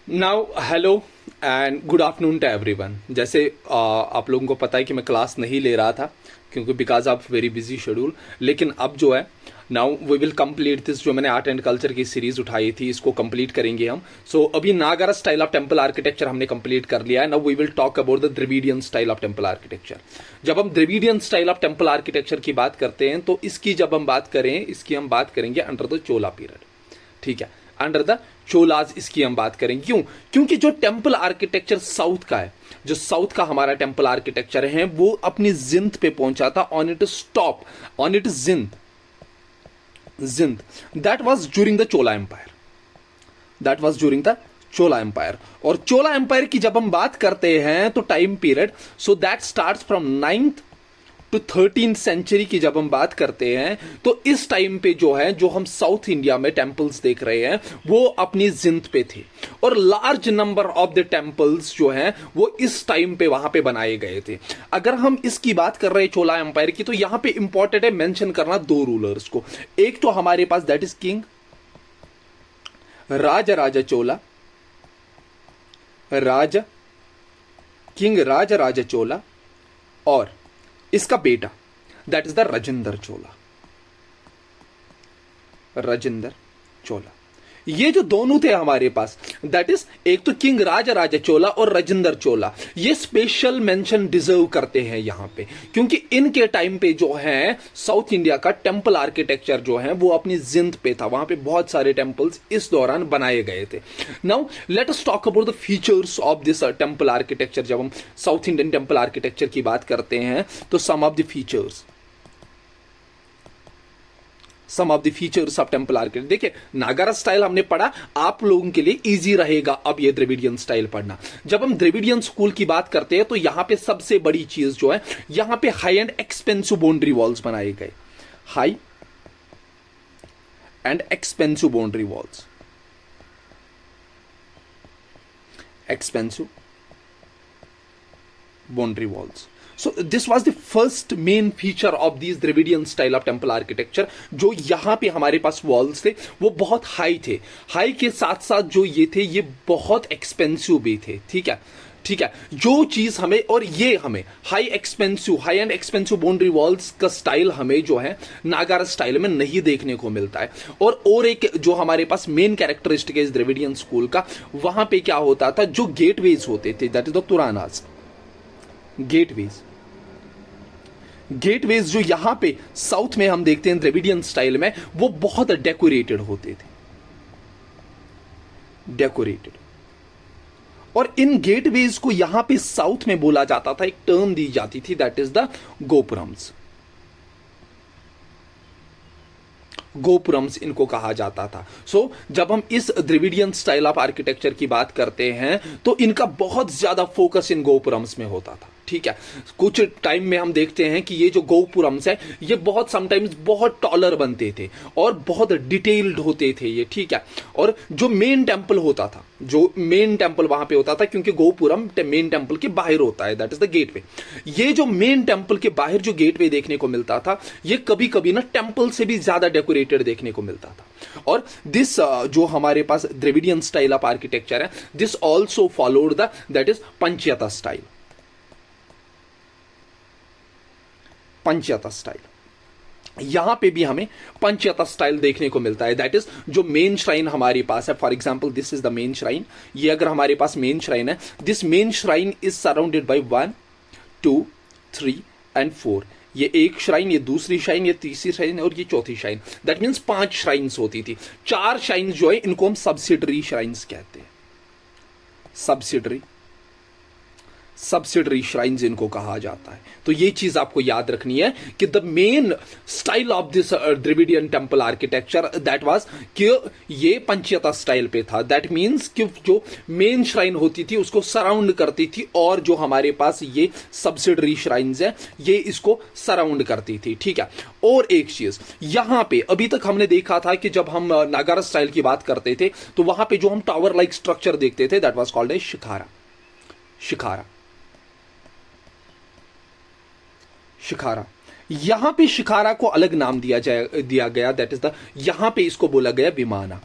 Now hello and good afternoon to everyone. जैसे आप लोगों को पता है कि मैं क्लास नहीं ले रहा था क्योंकि because of very busy schedule, लेकिन अब जो है now we will complete this. जो मैंने आर्ट एंड कल्चर की सीरीज उठाई थी इसको कंप्लीट करेंगे हम। अभी Nagara style of temple architecture हमने कंप्लीट कर लिया है। Now we will talk about the Dravidian style of temple architecture. जब हम Dravidian style of temple architecture की बात करते हैं तो इसकी जब हम बात करें, इसकी हम बात करेंगे अंडर द चोला पीरियड। ठीक है, अंडर द चोलाज इसकी हम बात करेंगे। क्यों? क्योंकि जो टेम्पल आर्किटेक्चर साउथ का है, जो साउथ का हमारा टेम्पल आर्किटेक्चर है, वो अपनी जिंद पे पहुंचा था, on it stop, on it जिंद। That was during the Chola empire, that was during the Chola empire. और चोला एम्पायर की जब हम बात करते हैं तो time period, so that starts from 9th to 13th century की जब हम बात करते हैं तो इस टाइम पे जो है, जो हम साउथ इंडिया में टेम्पल्स देख रहे हैं वो अपनी जिंद पे थे। और large number of the temples जो हैं वो इस टाइम पे वहां पे बनाए गए थे। अगर हम इसकी बात कर रहे हैं चोला एम्पायर की, तो यहां पे इंपॉर्टेंट है मेंशन करना दो रूलर्स को। एक तो हमारे पास that is king Raja Raja Chola, Raja king Raja Raja Chola, और इसका बेटा that is the Rajendra Chola, Rajendra Chola. ये जो दोनों थे हमारे पास, दैट इज एक तो किंग राजा राजा चोला और राजेंद्र चोला, ये स्पेशल मेंशन डिजर्व करते हैं यहां पे, क्योंकि इनके टाइम पे जो है साउथ इंडिया का टेंपल आर्किटेक्चर जो है वो अपनी जिंद पे था। वहां पे बहुत सारे टेंपल्स इस दौरान बनाए गए थे। Now let us talk about the features of this temple architecture. जब हम साउथ इंडियन टेंपल आर्किटेक्चर की बात करते हैं तो some of the features, some of the features of temple architecture. देखिए, नागारा स्टाइल हमने पढ़ा, आप लोगों के लिए इजी रहेगा अब ये द्रविडियन स्टाइल पढ़ना। जब हम द्रविडियन स्कूल की बात करते हैं तो यहां पे सबसे बड़ी चीज जो है, यहां पे high and expensive boundary walls बनाए गए, high and expensive boundary walls, expensive boundary walls. So this was the first main feature of these Dravidian style of temple architecture। जो यहां पे हमारे पास वॉल्स थे वो बहुत हाई थे, हाई के साथ साथ जो ये थे ये बहुत एक्सपेंसिव भी थे। ठीक है, ठीक है, जो चीज हमें, और ये हमें high expensive, high and expensive boundary walls का स्टाइल हमें जो है नागारा स्टाइल में नहीं देखने को मिलता है। और एक जो हमारे पास मेन कैरेक्टरिस्टिक है इस द्रविडियन स्कूल का, वहां पे क्या होता था, जो गेटवेज होते थे दैट इज द तुरानास, गेटवेज जो यहां पे साउथ में हम देखते हैं द्रविडियन स्टाइल में, वो बहुत डेकोरेटेड होते थे, डेकोरेटेड। और इन गेटवेज को यहां पे साउथ में बोला जाता था, एक टर्म दी जाती थी that is the gopurams, gopurams इनको कहा जाता था। जब हम इस द्रविडियन स्टाइल ऑफ आर्किटेक्चर की बात करते हैं तो इनका बहुत ज्यादा फोकस इन गोपुरम्स में होता था। ठीक है, कुछ टाइम में हम देखते हैं कि ये जो गोपुरम्स है ये बहुत समटाइम्स बहुत टॉलर बनते थे और बहुत डिटेल्ड होते थे ये। ठीक है, और जो मेन टेंपल होता था, जो मेन टेंपल वहां पे होता था, क्योंकि गोपुरम मेन टेंपल के बाहर होता है, दैट इज द गेटवे। ये जो मेन टेंपल के बाहर जो गेटवे देखने को मिलता था, ये कभी कभी ना टेंपल से भी ज्यादा डेकोरेटेड देखने को मिलता था। और दिस जो हमारे पास द्रविडियन स्टाइल ऑफ आर्किटेक्चर है, this also followed the that is Panchayatana style, Panchayatana style. यहां पे भी हमें पंचयता स्टाइल देखने को मिलता है। दैट इज जो मेन श्राइन हमारे पास है, for example this is the main shrine. ये अगर हमारे पास मेन श्राइन है, this main shrine is surrounded by 1 2 3 and 4। ये एक श्राइन, ये दूसरी श्राइन, ये तीसरी श्राइन और ये चौथी श्राइन। दैट मीन्स 5 श्राइन्स होती थी। 4 श्राइन जो है इनको हम सब्सिडरी श्राइन्स कहते हैं, सब्सिडरी श्राइन्स इनको कहा जाता है। तो ये चीज आपको याद रखनी है कि the main style of this Dravidian temple architecture that was कि ये पंचयता स्टाइल पे था। दैट मीन्स कि जो मेन श्राइन होती थी उसको सराउंड करती थी, और जो हमारे पास ये सब्सिडरी श्राइन्स है ये इसको सराउंड करती थी। ठीक है, और एक चीज यहां पे अभी तक हमने देखा था कि जब हम नागारा स्टाइल की बात करते थे तो वहां पे जो हम टावर लाइक स्ट्रक्चर देखते थे दैट वाज कॉल्ड ए शिखारा, शिखारा, शिखारा। यहां पे शिखारा को अलग नाम दिया गया, दैट इज द, यहां पे इसको बोला गया vimana,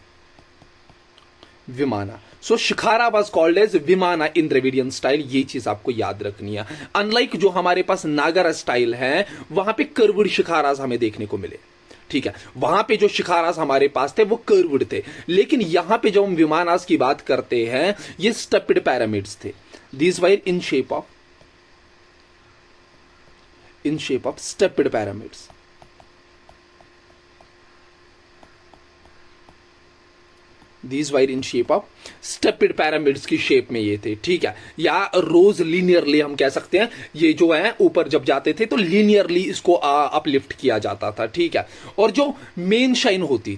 vimana. So shikhara was called as vimana in Dravidian style, ये चीज आपको याद रखनी है। अनलाइक जो हमारे पास नागरा स्टाइल है, वहां पे कर्व्ड शिखारास हमें देखने को मिले, ठीक है। वहां पे जो शिखारास हमारे पास थे वो कर्व्ड थे, लेकिन यहां पे जब हम विमानास की बात करते हैं, ये स्टेप्ड पिरामिड्स थे। These wire in shape of stepped pyramids. These wire in shape of stepped pyramids की शेप में ये थे, ठीक है। या रोज लीनियरली हम कह सकते हैं, ये जो है ऊपर जब जाते थे तो लीनियरली इसको अपलिफ्ट किया जाता था, ठीक है। और जो मेन शाइन होती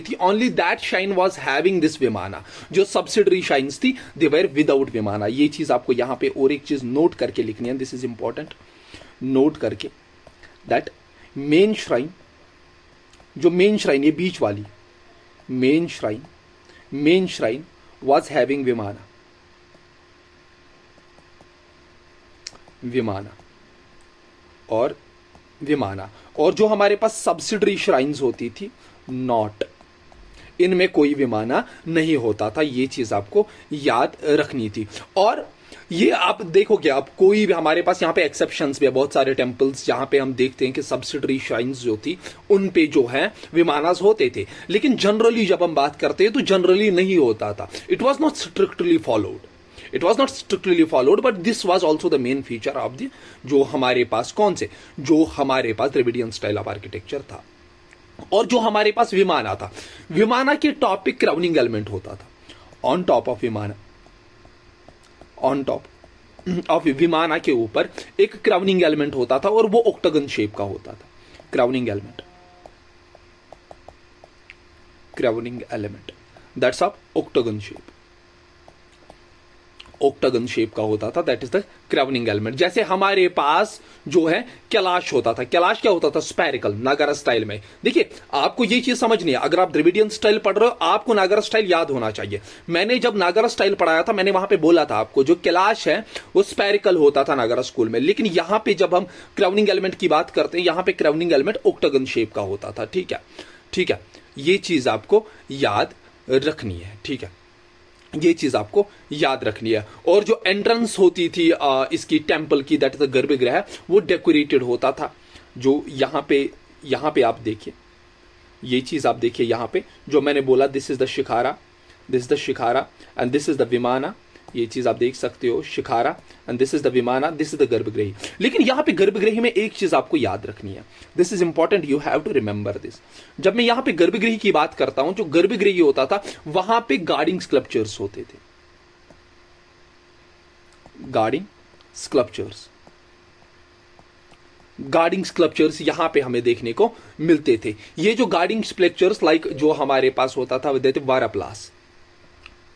थी, only that shrine was having this vimana. जो सब्सिडरी शाइन्स थी, दे वर विदाउट विमाना। ये चीज आपको यहां पे और एक चीज नोट करके लिखनी है, दिस इज इंपॉर्टेंट। नोट करके दैट मेन श्राइन, जो मेन श्राइन, ये बीच वाली मेन श्राइन was having विमाना और जो हमारे पास सब्सिडरी श्राइन्स होती थी, नॉट, इनमें कोई विमाना नहीं होता था। ये चीज आपको याद रखनी थी। और ये आप देखोगे, आप कोई भी हमारे पास यहाँ पे एक्सेप्शंस भी है, बहुत सारे टेम्पल्स जहां पे हम देखते हैं कि सब्सिडरी श्राइन्स जो थी उन पे जो है विमानास होते थे, लेकिन जनरली जब हम बात करते हैं तो जनरली नहीं होता था। It was not strictly followed, but this was also the main feature of the जो हमारे पास द्रविडियन स्टाइल ऑफ आर्किटेक्चर था। और जो हमारे पास विमाना था, विमाना के टॉप पे क्राउनिंग एलिमेंट होता था। ऑन टॉप ऑफ विमाना के ऊपर एक क्राउनिंग एलिमेंट होता था और वो ऑक्टागन शेप का होता था। Crowning element that's of octagon shape का होता था, that is the crowning element. जैसे हमारे पास जो है कैलाश होता था, कैलाश क्या होता था, स्पैरिकल, नागरा स्टाइल में। देखिए आपको ये चीज समझनी है, अगर आप द्रविडियन स्टाइल पढ़ रहे हो आपको नागरा स्टाइल याद होना चाहिए। मैंने जब नागरा स्टाइल पढ़ाया था, मैंने वहां पे बोला था आपको जो कैलाश है वो स्पैरिकल होता था नागरा स्कूल में, लेकिन यहां पे जब हम क्राउनिंग एलिमेंट की बात करते हैं, यहां पे क्राउनिंग एलिमेंट ऑक्टागन शेप का होता था, ठीक है। ये चीज आपको याद रखनी है, ठीक है, ये चीज आपको याद रखनी है। और जो एंट्रेंस होती थी इसकी टेंपल की, दैट इज द गर्भगृह, वो डेकोरेटेड होता था। जो यहां पे आप देखिए, ये चीज आप देखिए, यहां पे जो मैंने बोला, this is the shikhara and this is the vimana. ये चीज आप देख सकते हो, shikhara and this is the vimana, this is the garbhagriha. लेकिन यहां पे गर्भगृह में एक चीज आपको याद रखनी है, this is important, you have to remember this. जब मैं यहां पे गर्भगृह की बात करता हूं, जो गर्भगृह होता था वहां पे गार्डिंग स्कल्पचर्स होते थे, गार्डिंग स्कल्पचर्स यहां पे हमें देखने को मिलते थे। ये जो गार्डिंग स्कल्पचर्स लाइक जो हमारे पास होता था, वाराप्लास।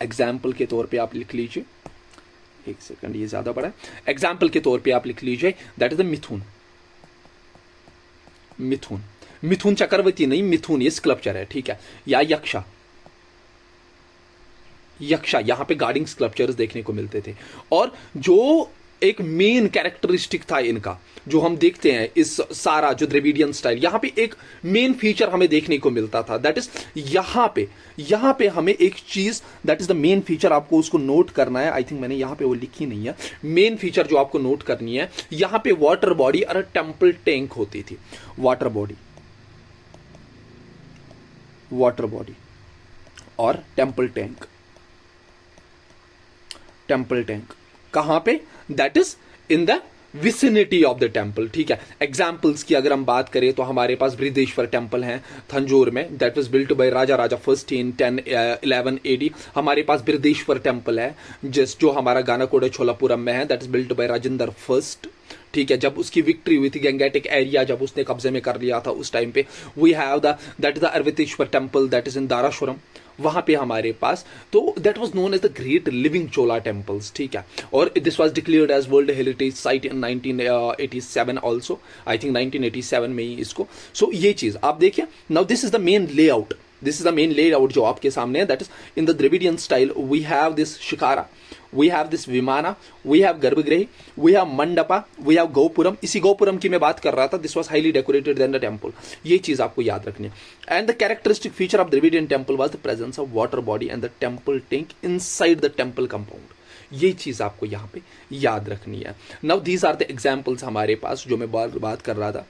एग्जाम्पल के तौर पे आप लिख लीजिए, एक सेकंड, ये ज्यादा बड़ा है। एग्जाम्पल के तौर पे आप लिख लीजिए, that is the Mithun Chakraborty नहीं, मिथुन ये स्कल्पचर है, ठीक है। या यक्षा, यहां पे गार्डिंग स्कल्पचर्स देखने को मिलते थे। और जो एक मेन कैरेक्टरिस्टिक था इनका, जो हम देखते हैं इस सारा जो द्रविडियन स्टाइल, यहां पे एक मेन फीचर हमें देखने को मिलता था, दैट इज यहां पे हमें एक चीज, that is the main feature, आपको उसको नोट करना है। आई थिंक मैंने यहां पे वो लिखी नहीं है, मेन फीचर जो आपको नोट करनी है, यहां पे वाटर बॉडी और टेम्पल टैंक होती थी। वाटर बॉडी और टेम्पल टैंक कहां पे, that is in the vicinity of the temple, ठीक है। एग्जाम्पल्स की अगर हम बात करें तो हमारे पास बृहदेश्वर टेम्पल है थंजौर में, that was built by Raja first in 1011 AD। हमारे पास बृहदेश्वर टेम्पल है जो हमारा गानाकोडे छोलापुरम में है, that is built by Rajendra first, ठीक है। जब उसकी विक्ट्री हुई थी, गंगेटिक एरिया जब उसने कब्जे में कर लिया था उस टाइम पे, we have that is the Airavateshwara temple, that is in Darasuram, वहां पे हमारे पास, तो that was known as the great living Chola temples, ठीक है। और this was declared as world heritage site in 1987 also, I think 1987 में ही इसको। सो ये चीज आप देखिए। Now this is the main layout, this is the main layout जो आपके सामने है, that is in the Dravidian style we have this shikhara, we have this vimana, we have garbhagriha, we have mandapa, we have gopuram. इसी गौपुरम की मैं बात कर रहा था, this was highly decorated than the temple. ये चीज आपको याद रखनी है। And the characteristic feature of Dravidian temple was the presence of water body and the temple tank inside the temple compound. ये चीज आपको यहाँ पे याद रखनी है। Now these are the examples हमारे पास जो मैं बात कर रहा था।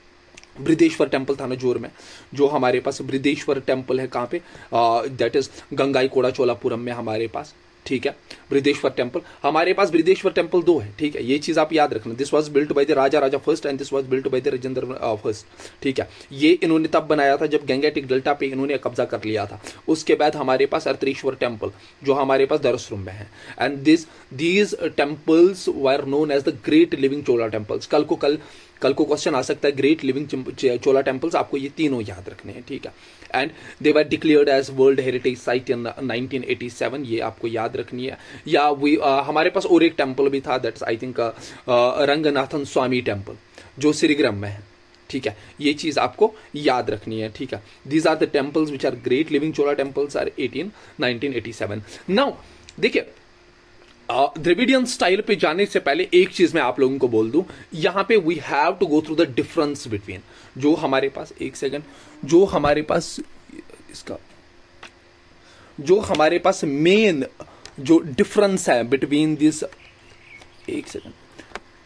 बृहदेश्वर टेम्पल था नजोर में, जो हमारे पास बृहदेश्वर टेम्पल है कहाँ पे, दैट इज गंगाईकोड़ा चोलापुरम में हमारे पास, ठीक है। बृहदेश्वर टेम्पल हमारे पास, बृहदेश्वर टेम्पल 2 है, ठीक है। ये चीज आप याद रखना, this was built by the Raja first and this was built by the Rajendra first, ठीक है। ये इन्होंने तब बनाया था जब गंगेटिक डेल्टा पे इन्होंने कब्जा कर लिया था। उसके बाद हमारे पास अर्तरेश्वर टेम्पल जो हमारे पास दरसरुम में है, and these temples were known as the great living Chola temples. कल को क्वेश्चन आ सकता है ग्रेट लिविंग चोला टेम्पल्स, आपको ये तीनों याद रखने हैं, ठीक है। And they were declared as world heritage site in 1987, ये आपको याद रखनी है। या हमारे पास और एक टेम्पल भी था, that's I think Ranganathan Swami temple जो श्रीग्राम में है, ठीक है। ये चीज आपको याद रखनी है, ठीक है। These are the temples which are great living Chola temples are 1987। Now देखिए, द्रविडियन स्टाइल पे जाने से पहले एक चीज मैं आप लोगों को बोल दूं, यहां पे we have to go through the difference between जो हमारे पास, एक सेकंड, जो हमारे पास इसका जो हमारे पास मेन जो डिफरेंस है बिटवीन दिस, एक सेकंड,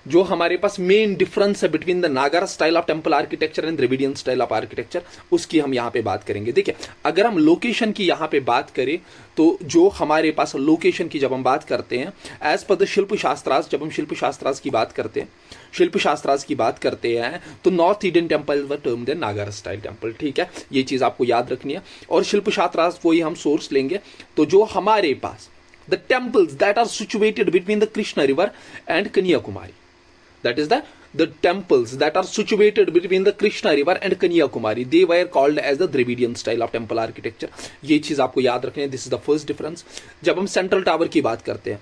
जो हमारे पास मेन डिफरेंस है बिटवीन द नागारा style of temple architecture and Dravidian style of architecture, उसकी हम यहां पे बात करेंगे। देखिए, अगर हम लोकेशन की यहां पे बात करें तो जो हमारे पास लोकेशन की जब हम बात करते हैं, एज पर द शिल्प शास्त्रास, जब हम शिल्प शास्त्रास की बात करते हैं, तो नॉर्थ इंडियन टेम्पल वर टर्म्ड नागारा स्टाइल टेम्पल, ठीक है। ये चीज आपको याद रखनी है। और शिल्प शास्त्रास को ही हम सोर्स लेंगे, तो जो हमारे पास the temples that are situated between the Krishna river and Kanyakumari, that is the temples that are situated between the Krishna river and Kanyakumari, they were called as the Dravidian style of temple architecture। ये चीज आपको याद रखनी है, this is the first difference. जब हम central tower की बात करते हैं,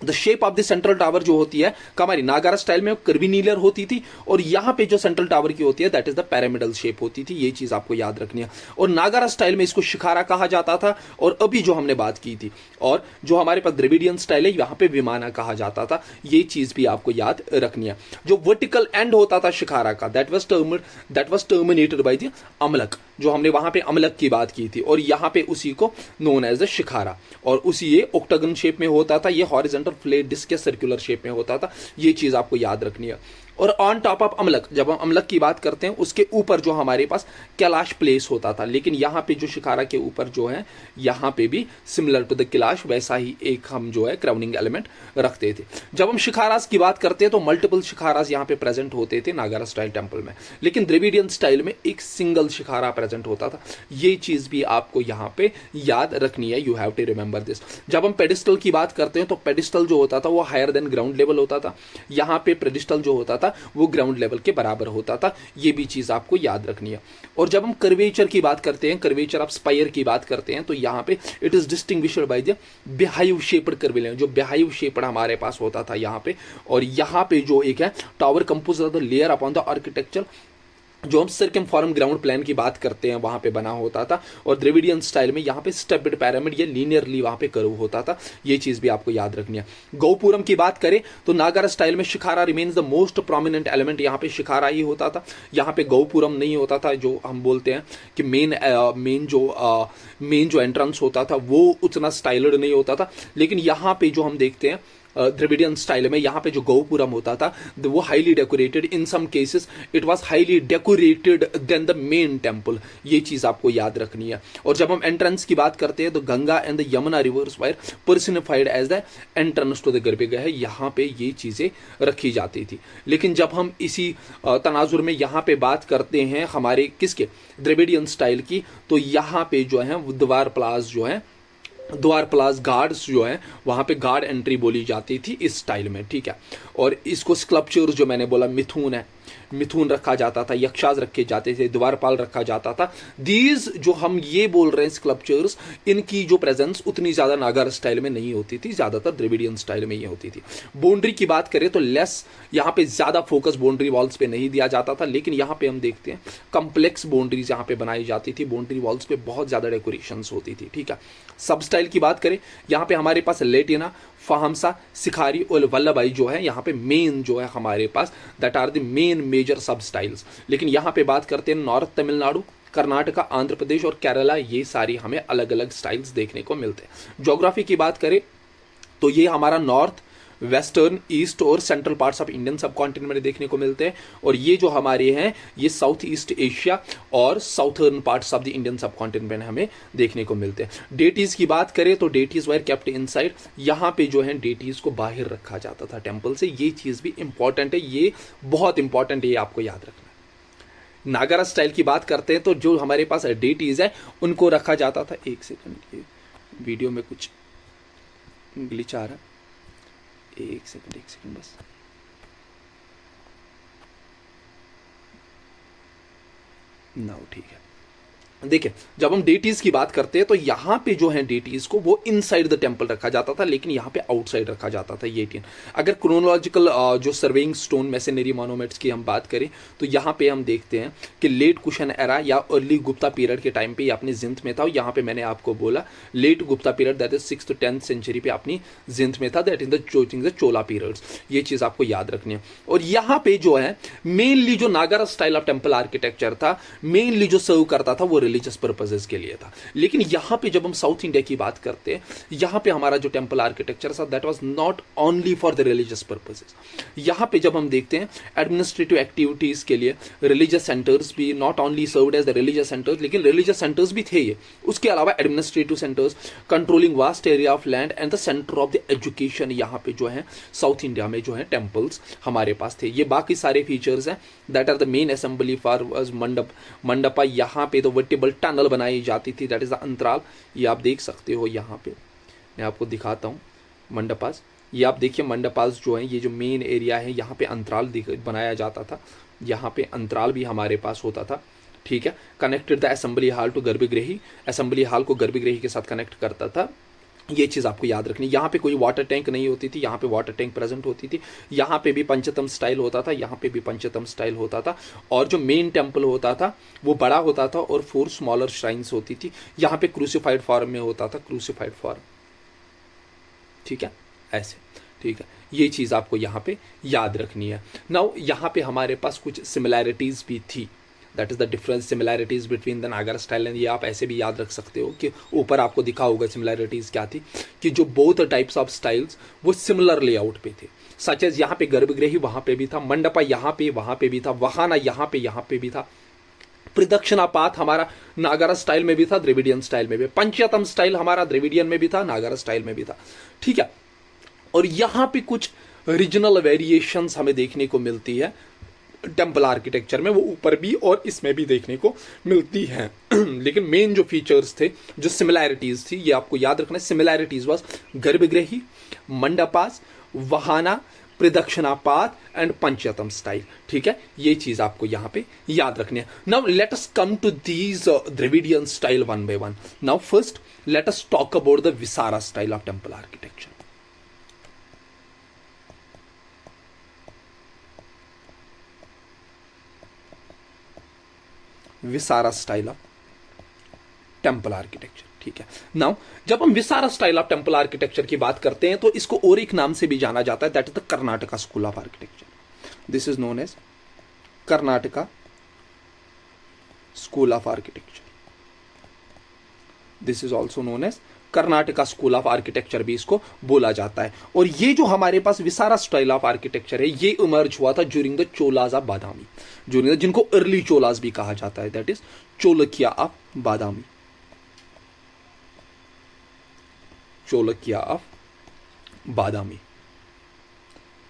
the shape of the central tower जो होती है हमारी नागारा स्टाइल में कर्विनीलर होती थी, और यहां पे जो सेंट्रल टावर की होती है that is the pyramidal shape होती थी। ये चीज आपको याद रखनी है। और नागारा स्टाइल में इसको शिखारा कहा जाता था, और अभी जो हमने बात की थी, और जो हमारे पास द्रविडियन स्टाइल है यहां पे विमाना कहा जाता था। ये चीज भी आपको याद रखनी है। जो वर्टिकल एंड होता था शिखारा का, that was terminated by the amalaka, जो हमने वहां पे अमलक की बात की थी, और यहां पे उसी को नोन एज द शिखारा, और उसी ये ऑक्टागन शेप में होता था, ये हॉरिजॉन्टल फ्लैट डिस्क या सर्कुलर शेप में होता था। ये चीज आपको याद रखनी है। और ऑन टॉप ऑफ अमलक, जब हम अमलक की बात करते हैं, उसके ऊपर जो हमारे पास कैलाश प्लेस होता था, लेकिन यहां पे जो शिखारा के ऊपर जो है, यहां पे भी सिमिलर टू द कैलाश वैसा ही एक हम जो है क्राउनिंग एलिमेंट रखते थे। जब हम शिखारास की बात करते हैं तो मल्टीपल शिखारास यहां पे प्रेजेंट होते थे नागारा स्टाइल टेम्पल में, लेकिन द्रविडियन स्टाइल में एक सिंगल शिखारा प्रेजेंट होता था। ये चीज भी आपको यहां पे याद रखनी है, you have to remember this. जब हम पेडिस्टल की बात करते हैं तो पेडिस्टल जो होता था वो हायर देन ग्राउंड लेवल होता था, यहां पे पेडिस्टल जो होता था वो ग्राउंड लेवल के बराबर होता था। ये भी चीज आपको याद रखनी है। और जब हम कर्वेचर की बात करते हैं, कर्वेचर ऑफ स्पायर की बात करते हैं, तो यहां पे it is distinguished by the beehive shaped curvature, जो बिहाइव शेप्ड हमारे पास होता था यहां पे। और यहां पे जो एक है tower compose of the layer upon the architecture, जो हम सर्कमफॉर्म ग्राउंड प्लान की बात करते हैं वहां पे बना होता था। और द्रविडियन स्टाइल में यहां पे स्टेप्ड पिरामिड या लीनियरली वहां पे कर्व होता था। ये चीज भी आपको याद रखनी है। गौपुरम की बात करें तो नागारा स्टाइल में shikhara remains the most prominent element, यहां पे शिखारा ही होता था, यहां पे गौपुरम नहीं होता था। जो हम बोलते हैं कि मेन जो एंट्रेंस होता था वो उतना स्टाइल्ड नहीं होता था, लेकिन यहां पे जो हम देखते हैं द्रविडियन स्टाइल में यहाँ पे जो गौपुरम होता था वो highly decorated, in some cases it was highly decorated than the main temple. ये चीज आपको याद रखनी है। और जब हम एंट्रेंस की बात करते हैं तो Ganga and the Yamuna rivers were personified as the entrance to the garbhagriha, यहाँ पे ये चीजें रखी जाती थी। लेकिन जब हम इसी तनाजुर में यहाँ पे बात करते हैं हमारे किसके द्रविडियन स्टाइल की, तो यहाँ पे जो है द्वार प्लास जो है, द्वार प्लास गार्ड्स जो है वहां पे गार्ड एंट्री बोली जाती थी इस स्टाइल में, ठीक है। और इसको स्कल्पचर जो मैंने बोला मिथुन है, मिथुन रखा जाता था, यक्षाज रखे जाते थे, द्वारपाल रखा जाता था। दीज जो हम ये बोल रहे हैं स्कल्पचर्स, इनकी जो प्रेजेंस उतनी ज्यादा नागर स्टाइल में नहीं होती थी, ज्यादातर द्रविडियन स्टाइल में ये होती थी। बाउंड्री की बात करें तो लेस यहाँ पे ज्यादा फोकस बाउंड्री वॉल्स पे नहीं दिया जाता था, लेकिन यहाँ पे हम देखते हैं कॉम्प्लेक्स बाउंड्रीज यहाँ पे बनाई जाती थी, बाउंड्री वॉल्स पे बहुत ज्यादा डेकोरेशंस होती थी। ठीक है, सब स्टाइल की बात करें, यहाँ पे हमारे पास लेटिना, फाहमसा, सिखारी और वल्लभाई जो है यहाँ पे मेन जो है हमारे पास, that are the main major sub styles. लेकिन यहाँ पे बात करते हैं नॉर्थ तमिलनाडु, कर्नाटका, आंध्र प्रदेश और केरला, ये सारी हमें अलग अलग स्टाइल्स देखने को मिलते हैं। ज्योग्राफी की बात करें तो ये हमारा नॉर्थ, वेस्टर्न, ईस्ट और सेंट्रल पार्ट्स ऑफ इंडियन सब कॉन्टिनेंट में देखने को मिलते हैं, और ये जो हमारे हैं ये साउथ ईस्ट एशिया और southern parts of the Indian सब कॉन्टिनेंट में हमें देखने को मिलते हैं। डेटीज की बात करें तो डेटीज वायर केप्ट इनसाइड, यहाँ पे जो है डेटीज को बाहर रखा जाता था टेम्पल से, ये चीज भी इंपॉर्टेंट है, ये बहुत इंपॉर्टेंट है, ये आपको याद रखना है। नागरा स्टाइल की बात करते हैं तो जो हमारे पास डेटीज है उनको रखा जाता था, एक सेकंड, ये वीडियो में कुछ ग्लिच आ रहा है, एक सेकंड बस। नाउ ठीक है, देखिए जब हम डेटीज की बात करते हैं तो यहां पे जो है डेटीज को वो इनसाइड द टेंपल रखा जाता था, लेकिन यहां पे आउटसाइड रखा जाता था। ये 18 अगर क्रोनोलॉजिकल जो सर्वेइंग स्टोन मैसेनरी मॉन्यूमेंट्स की हम बात करें तो यहां पे हम देखते हैं कि लेट कुशन एरा या अर्ली गुप्ता पीरियड के टाइम पे अपनी जिंद में था। यहां पे मैंने आपको बोला late Gupta period that is 6th to 10th century पे अपनी जिंद में था, that is the Chola periods. ये चीज आपको याद रखनी है। और यहां पे जो है मेनली जो नागरा स्टाइल ऑफ टेंपल आर्किटेक्चर था, मेनली जो सर्व करता था वो रिलीजियस पर्पसेस के लिए था। लेकिन यहां पे जब हम साउथ इंडिया की बात करते हैं, यहां पे हमारा जो टेंपल आर्किटेक्चर था that was not only for the religious purposes. यहां पे जब हम देखते हैं एडमिनिस्ट्रेटिव एक्टिविटीज के लिए रिलीजियस सेंटर्स भी not only served as the religious centres, लेकिन रिलीजियस सेंटर्स भी थे ये। उसके अलावा administrative centres, controlling vast area of land and the centre of the education, यहां पे जो है साउथ इंडिया में जो है टेंपल्स हमारे पास थे। ये बाकी सारे फीचर्स हैं that are the main assembly for mandapa. यहां पे तो वर्टिबल टनल बनाई जाती थी, दैट इज द अंतराल। ये आप देख सकते हो, यहाँ पे मैं आपको दिखाता हूँ मंडपास। ये आप देखिए मंडपास जो है, ये जो मेन एरिया है यहाँ पे अंतराल बनाया जाता था, यहाँ पे अंतराल भी हमारे पास होता था। ठीक है, connected the assembly hall to garbhagriha, assembly hall को गर्भगृही के साथ कनेक्ट करता था। ये चीज आपको याद रखनी। यहाँ पे कोई वाटर टैंक नहीं होती थी, यहाँ पे वाटर टैंक प्रेजेंट होती थी। यहाँ पे भी पंचतम स्टाइल होता था, यहाँ पे भी पंचतम स्टाइल होता था। और जो मेन टेंपल होता था वो बड़ा होता था और 4 स्मॉलर श्राइन्स होती थी। यहाँ पे क्रूसिफाइड फॉर्म में होता था, क्रूसिफाइड फॉर्म। ठीक है, ऐसे। ठीक है, ये चीज आपको यहाँ पे याद रखनी है। नाउ यहाँ पे हमारे पास कुछ सिमिलैरिटीज भी थी, that is the difference similarities between the Nagara style and. ये आप ऐसे भी याद रख सकते हो कि ऊपर आपको दिखा होगा सिमिलैरिटीज क्या थी, कि जो बोथ टाइप्स ऑफ स्टाइल्स वो सिमिलर लेआउट पे थे। सच एज यहाँ पे गर्भगृही वहां पे भी था, मंडपा यहाँ पे वहां पे भी था, वहाना यहाँ पे भी था, प्रदक्षिणापात हमारा नागरा स्टाइल में भी था, द्रविडियन स्टाइल में भी, पंचतम स्टाइल हमारा द्रविडियन में भी था, नागरा स्टाइल में भी था। ठीक है, और यहाँ पे कुछ रीजनल वेरिएशंस हमें देखने को मिलती है टेंपल आर्किटेक्चर में, वो ऊपर भी और इसमें भी देखने को मिलती हैं। लेकिन मेन जो फीचर्स थे, जो सिमिलैरिटीज थी, ये आपको याद रखना है। Similarities was garbhagriha, mandapas, vahana, pradakshinapatha and Panchayatana style. ठीक है, ये चीज आपको यहाँ पे याद रखनी है। Now let us come to these Dravidian style one by one. Now first let us talk about the Vesara style of temple architecture. Vesara style of temple architecture. ठीक है, नाउ जब हम Vesara style of temple architecture की बात करते हैं तो इसको और एक नाम से भी जाना जाता है, that is the Karnataka school of architecture. This is known as Karnataka school of architecture. This is also known as Karnataka school of architecture भी इसको बोला जाता है। और ये जो हमारे पास विसारा स्टाइल ऑफ आर्किटेक्चर है, ये इमर्ज हुआ था during the Cholas of Badami, जिनको अर्ली चोलाज भी कहा जाता है, that is Chalukya of Badami, Chalukya of Badami.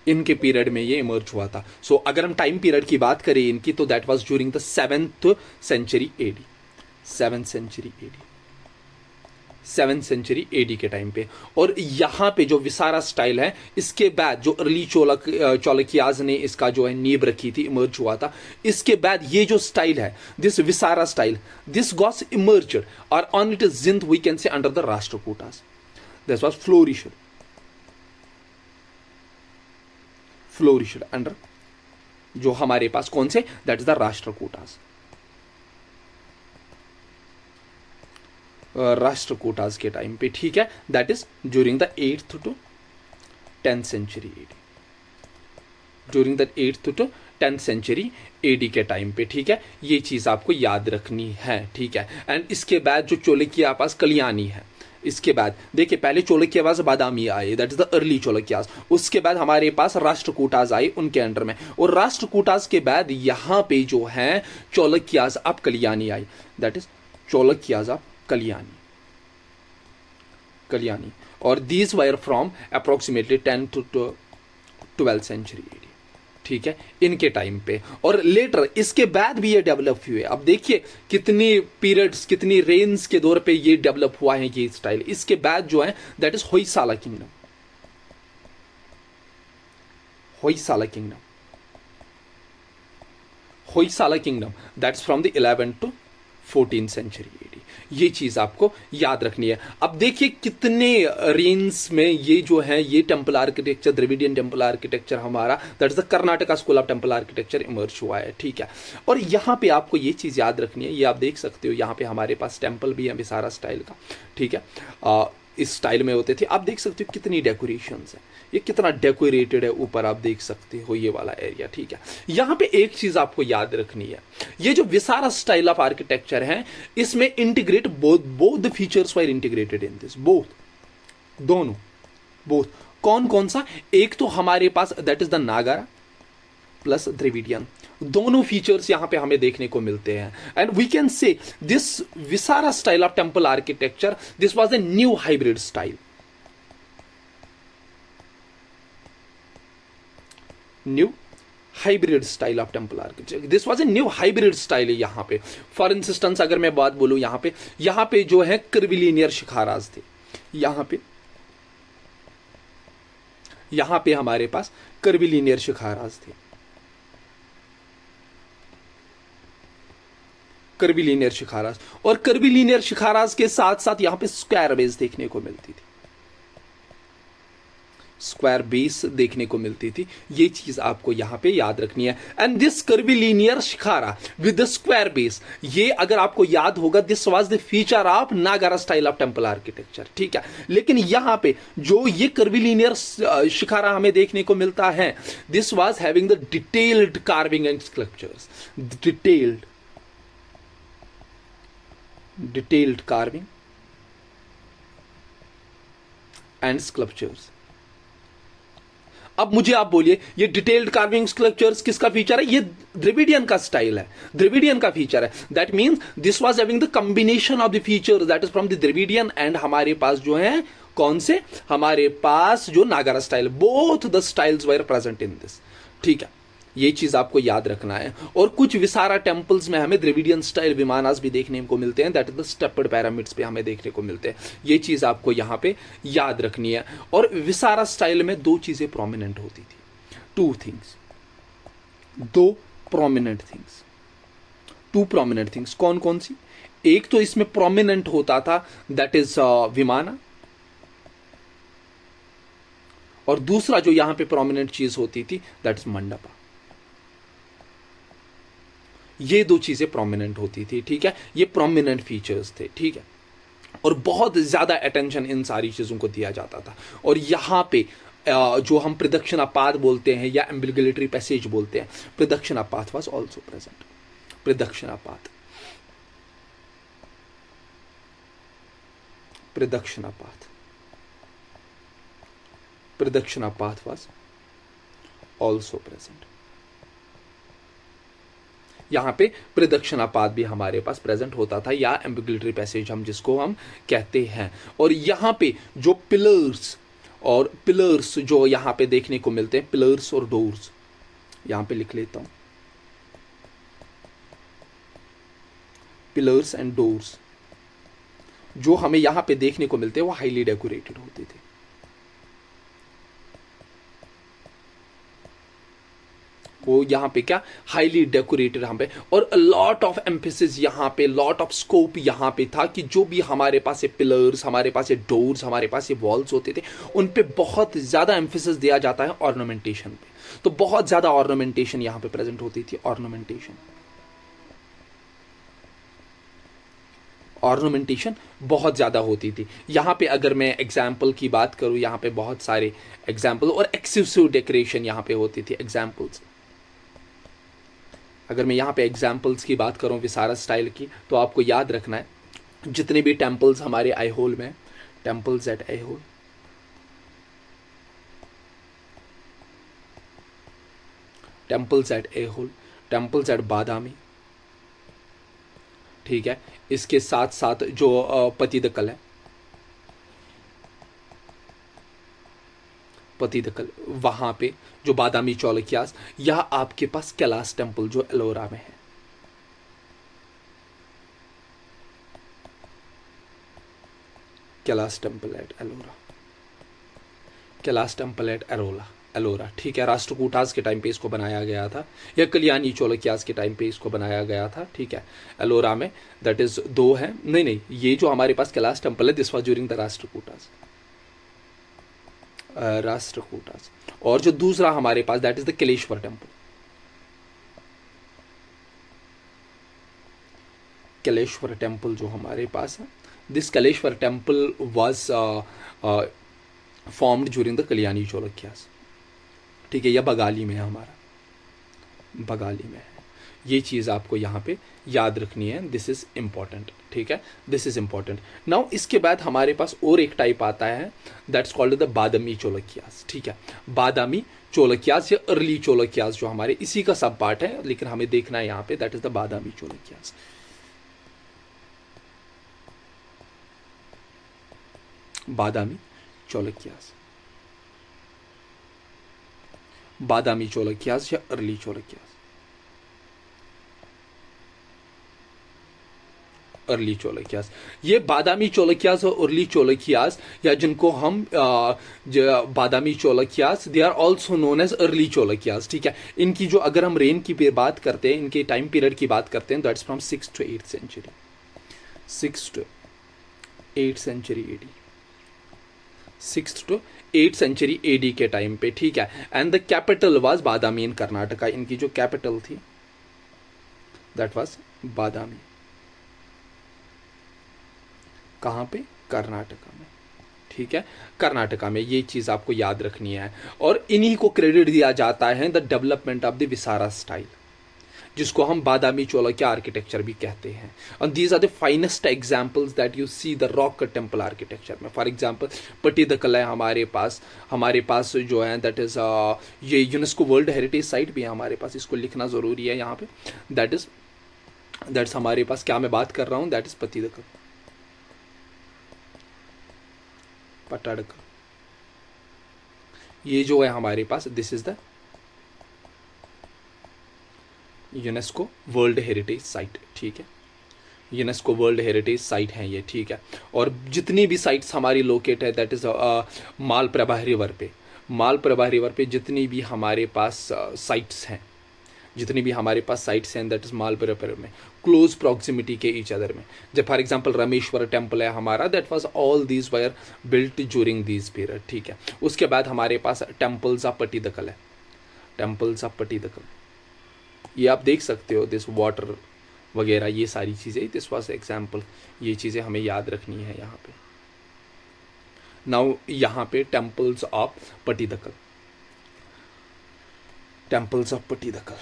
इनके पीरियड में ये इमर्ज हुआ था। सो अगर हम टाइम पीरियड की बात करें इनकी, तो that was during the 7th century AD, 7th century AD। 7th century AD के टाइम पे। और यहाँ पे जो विसारा स्टाइल है, इसके बाद जो अर्ली चौलकियाज ने इसका जो है नींव रखी थी, इमर्ज हुआ था, इसके बाद ये जो स्टाइल है, this Vesara style, this goes emerged और ऑन इट इज जिंद we can say under the Rashtrakutas, this was flourished under जो हमारे पास कौन से, that is the Rashtrakutas, Rashtrakutas के टाइम पे, ठीक है, that is during the 8th to 10th century AD, during the 8th to 10th century AD के टाइम पे, ठीक है, ये चीज आपको याद रखनी है, ठीक है। एंड इसके बाद जो चोलकिया पास कल्याणी है, इसके बाद देखिए पहले चोलकिया पास बादामी आए, दैट इज द अर्ली चोलकियास, उसके बाद हमारे पास राष्ट्रकूटास आए उनके अंडर में, और राष्ट्रकूटास के बाद यहां पे जो है चोलकियास ऑफ कल्याणी आई, that is Chalukyas of Kalyani, और these were from approximately 10th to 12th century AD, ठीक है, इनके टाइम पे। और लेटर इसके बाद भी ये डेवलप हुए। अब देखिए कितनी पीरियड्स, कितनी रेंज के दौर पे ये डेवलप हुआ है ये स्टाइल। इसके बाद जो है that is Hoysala kingdom, Hoysala kingdom that's from the 11th to 14th century AD, ये चीज आपको याद रखनी है। अब देखिए कितने रेंज में ये जो है ये temple architecture, Dravidian temple architecture हमारा, that is the Karnataka school of temple architecture emerge हुआ है, ठीक है। और यहाँ पे आपको ये चीज याद रखनी है, ये आप देख सकते हो यहाँ पे हमारे पास टेम्पल भी है विसारा स्टाइल का, ठीक है, इस स्टाइल में होते थे। आप देख सकते हो कितनी डेकोरेशंस है, ये कितना डेकोरेटेड है, ऊपर आप देख सकते हो ये वाला एरिया, ठीक है। यहाँ पे एक चीज आपको याद रखनी है, ये जो विसारा स्टाइल ऑफ आर्किटेक्चर है, इसमें integrate both the features were integrated in this, दोनों कौन कौन सा, एक तो हमारे पास that is the Nagara plus Dravidian, दोनों फीचर्स यहां पे हमें देखने को मिलते हैं। And we can say this Vesara style of temple architecture, this was a new hybrid style, new hybrid style of temple architecture, this was a new hybrid style है यहां पे। फॉर इंस्टेंस अगर मैं बात बोलूं, यहां पे जो है कर्विलिनियर शिखाराज थे, यहां पे हमारे पास कर्विलिनियर शिखाराज थे, कर्विलिनियर शिखाराज, और कर्विलिनियर शिखाराज के साथ साथ यहां पे स्क्वायर बेस देखने को मिलती थी, स्क्वायर बेस देखने को मिलती थी, ये चीज आपको यहां पे याद रखनी है। And this curvilinear shikhara with the square base, ये अगर आपको याद होगा, this was the feature of Nagara style of temple architecture, ठीक है। लेकिन यहां पे जो ये कर्विलिनियर शिखारा हमें देखने को मिलता है, this was having the detailed carving and sculptures, detailed carving and sculptures. अब मुझे आप बोलिए, ये डिटेल्ड कार्विंग स्कल्पचर्स किसका फीचर है? ये द्रविडियन का स्टाइल है, द्रविडियन का फीचर है। That means this was having the combination of the features that is from the Dravidian and हमारे पास जो है कौन से, हमारे पास जो नागारा style, both the styles were present in this, ठीक है। ये चीज आपको याद रखना है। और कुछ विसारा टेम्पल्स में हमें द्रविडियन स्टाइल विमानास भी देखने को मिलते हैं, that is the stepped pyramids पे हमें देखने को मिलते हैं। ये चीज आपको यहां पे याद रखनी है। और विसारा स्टाइल में दो चीजें प्रोमिनेंट होती थी, टू प्रोमिनेंट थिंग्स, कौन कौन सी? एक तो इसमें प्रोमिनेंट होता था दैट इज विमाना, और दूसरा जो यहां पे प्रोमिनेंट चीज होती थी दैट इज मंडपा। ये दो चीजें प्रोमिनेंट होती थी, ठीक है। ये प्रोमिनेंट फीचर्स थे, ठीक है। और बहुत ज्यादा अटेंशन इन सारी चीजों को दिया जाता था। और यहां पे जो हम प्रदक्षिणापात बोलते हैं या एम्बिलिगेटरी पैसेज बोलते हैं, pradakshinapatha was also present. Pradakshinapatha was also present. यहां पे प्रदक्षिणापात भी हमारे पास प्रेजेंट होता था, या एम्बिलिगेटरी पैसेज हम जिसको हम कहते हैं। और यहां पे जो पिलर्स जो यहां पे देखने को मिलते हैं, पिलर्स और डोर्स, यहां पे लिख लेता हूं, पिलर्स एंड डोर्स, जो हमें यहाँ पे देखने को मिलते हैं वो हाईली डेकोरेटेड होते थे। वो यहाँ पे क्या हाईली डेकोरेटेड यहाँ पे, और लॉट ऑफ एम्फेसिस यहाँ पे, लॉट ऑफ स्कोप यहाँ पे था कि जो भी हमारे पास ये पिलर्स, हमारे पास ये डोर्स, हमारे पास ये वॉल्स होते थे, उन पे बहुत ज्यादा एम्फेसिस दिया जाता है ऑर्नामेंटेशन पे। तो बहुत ज्यादा ऑर्नामेंटेशन यहाँ पे प्रेजेंट होती थी। ऑर्नामेंटेशन बहुत ज्यादा होती थी यहाँ पे। अगर मैं एग्जाम्पल की बात करूँ, यहाँ पे बहुत सारे एग्जाम्पल और एक्सेसिव डेकोरेशन यहाँ पे होती थी। एग्जाम्पल्स, अगर मैं यहाँ पे एग्जाम्पल्स की बात करूँ विसारा स्टाइल की, तो आपको याद रखना है जितने भी टेम्पल्स हमारे आईहोल में, temples at Aihole, temples at Aihole, temples at Badami, ठीक है। इसके साथ साथ जो पतिदकल है, पतिदकल, वहां पे जो बादामी चौलकियास, या आपके पास कैलाश टेम्पल जो एलोरा में है। Kailash temple at Ellora, Kailash temple at Ellora, ठीक है। राष्ट्रकूटास के टाइम पे इसको बनाया गया था, या कल्याणी चौलकियास के टाइम पे इसको बनाया गया था, ठीक है। एलोरा में दैट इज दो है, नहीं, ये जो हमारे पास कैलाश टेम्पल है, this was during the Rashtrakutas, और जो दूसरा हमारे पास that is the Kaleshwar temple, Kaleshwar temple जो हमारे पास है, this Kaleshwar temple was formed during the Kalyani Chalukyas, ठीक है। या बगाली में है, हमारा बगाली में है। ये चीज आपको यहाँ पे याद रखनी है, दिस इज इंपॉर्टेंट, ठीक है, दिस इज इंपॉर्टेंट। नाउ इसके बाद हमारे पास और एक टाइप आता है, दैट्स कॉल्ड द बादामी चौलकियास, ठीक है। बादामी चौलकियास या अर्ली चौलकियास जो हमारे इसी का सब पार्ट है, लेकिन हमें देखना है यहाँ पे, दैट इज द बादामी चौलकियास। बादामी चौलकियास, बादामी चौलकियास या अर्ली चौलकियास, अर्ली चौलकियास। ये बादामी चौलकियास और अर्ली चौलकियास, या जिनको हम Badami Chalukyas, they are also known as early Chalukyas, ठीक है। इनकी जो अगर हम रेन की बात करते हैं, इनके टाइम पीरियड की बात करते हैं, that's from 6 to 8th century, 6 to 8th century AD, 6th to 8th century AD के टाइम पे, ठीक है। एंड द कैपिटल वाज बादामी इन कर्नाटका, इनकी जो कैपिटल थी दैट वाज बादामी। कहां पे? कर्नाटका में, ठीक है, कर्नाटका में। ये चीज आपको याद रखनी है, और इन्हीं को क्रेडिट दिया जाता है the development of the Vesara style, जिसको हम बादामी चौलकिया आर्किटेक्चर भी कहते हैं। और these are the finest examples that you see the rock temple architecture में। फॉर एग्जांपल पट्टिदकल है हमारे पास जो है दैट इज ये यूनेस्को वर्ल्ड हेरिटेज साइट भी है हमारे पास, इसको लिखना जरूरी है यहाँ पे। दैट्स हमारे पास, क्या मैं बात कर रहा हूँ, दैट इज पट्टिदकल, पट्टाडकल। ये जो है हमारे पास, this is the UNESCO world heritage site, ठीक है। यूनेस्को वर्ल्ड हेरिटेज साइट है ये, ठीक है। और जितनी भी साइट्स हमारी लोकेट है दैट इज मालप्रभा रिवर पे, मालप्रभा रिवर पे जितनी भी हमारे पास साइट्स हैं, जितनी भी हमारे पास साइट्स हैं दैट इज मालप्रभा में क्लोज प्रॉक्सिमिटी के ईच अदर में। जब फॉर एग्जांपल रामेश्वर टेम्पल है हमारा, that was all these wire built during these period, ठीक है। उसके बाद हमारे पास टेम्पल्स ऑफ पट्टिदकल है, टेम्पल्स ऑफ पट्टिदकल, ये आप देख सकते हो, दिस वाटर वगैरह, ये सारी चीज़ें, दिस वाज एग्जाम्पल, ये चीज़ें हमें याद रखनी है यहाँ पे। नाउ यहाँ पे temples of Pattadakal, temples of Pattadakal,